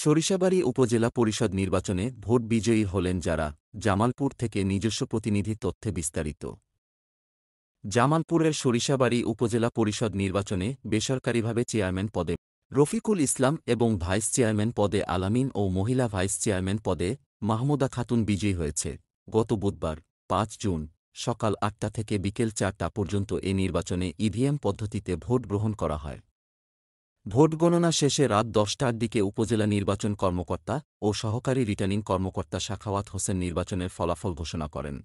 সরিষাবাড়ী উপজেলা পরিষদ নির্বাচনে ভোট বিজয়ী হলেন যারা, জামালপুর থেকে নিজস্ব প্রতিনিধি তথ্যে বিস্তারিত। জামালপুরের সরিষাবাড়ী উপজেলা পরিষদ নির্বাচনে বেসরকারিভাবে চেয়ারম্যান পদে রফিকুল ইসলাম এবং ভাইস চেয়ারম্যান পদে আলামিন ও মহিলা ভাইস চেয়ারম্যান পদে মাহমুদা খাতুন বিজয়ী হয়েছে। গত বুধবার ৫ জুন সকাল ৮টা থেকে বিকেল ৪টা পর্যন্ত এ নির্বাচনে ইভিএম পদ্ধতিতে ভোট গ্রহণ করা হয়। ভোট গণনা শেষে রাত ১০টার দিকে উপজেলা নির্বাচন কর্মকর্তা ও সহকারী রিটার্নিং কর্মকর্তা সাখাওয়াত হোসেন নির্বাচনের ফলাফল ঘোষণা করেন।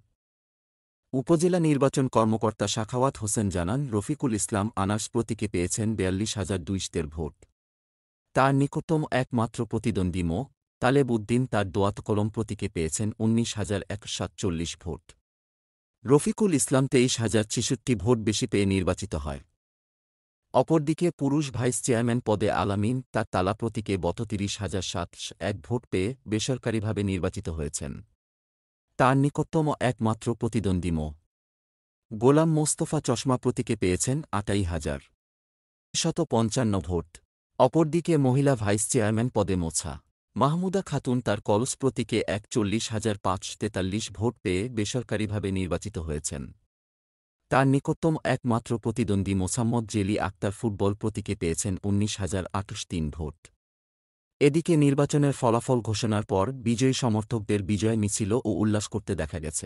উপজেলা নির্বাচন কর্মকর্তা সাখাওয়াত হোসেন জানান, রফিকুল ইসলাম আনার্স প্রতীকে পেয়েছেন ৪২,২০০ ভোট। তার নিকটতম একমাত্র প্রতিদ্বন্দ্বী মো. তালেব উদ্দিন তার দোয়াত কলম প্রতীকে পেয়েছেন ১৯,১৪৭ ভোট। রফিকুল ইসলাম ২৩,০৬৬ ভোট বেশি পেয়ে নির্বাচিত হয়। অপরদিকে পুরুষ ভাইস চেয়ারম্যান পদে আলামিন তার তালা প্রতীকে ৩২,০০৭১ ভোট পেয়ে বেসরকারিভাবে নির্বাচিত হয়েছেন। তার নিকটতম একমাত্র প্রতিদ্বন্দ্বী মো. গোলাম মোস্তফা চশমা প্রতীকে পেয়েছেন ২৮,১৫৫ ভোট। অপরদিকে মহিলা ভাইস চেয়ারম্যান পদে মোছা মাহমুদা খাতুন তার কলস প্রতীকে ৪১,৫৪৩ ভোট পেয়ে বেসরকারিভাবে নির্বাচিত হয়েছেন। তার নিকটতম একমাত্র প্রতিদ্বন্দ্বী মোসাম্মদ জেলি আক্তার ফুটবল প্রতীকে পেয়েছেন ১৯,০২৮ ভোট। এদিকে নির্বাচনের ফলাফল ঘোষণার পর বিজয়ী সমর্থকদের বিজয় মিছিল ও উল্লাস করতে দেখা গেছে।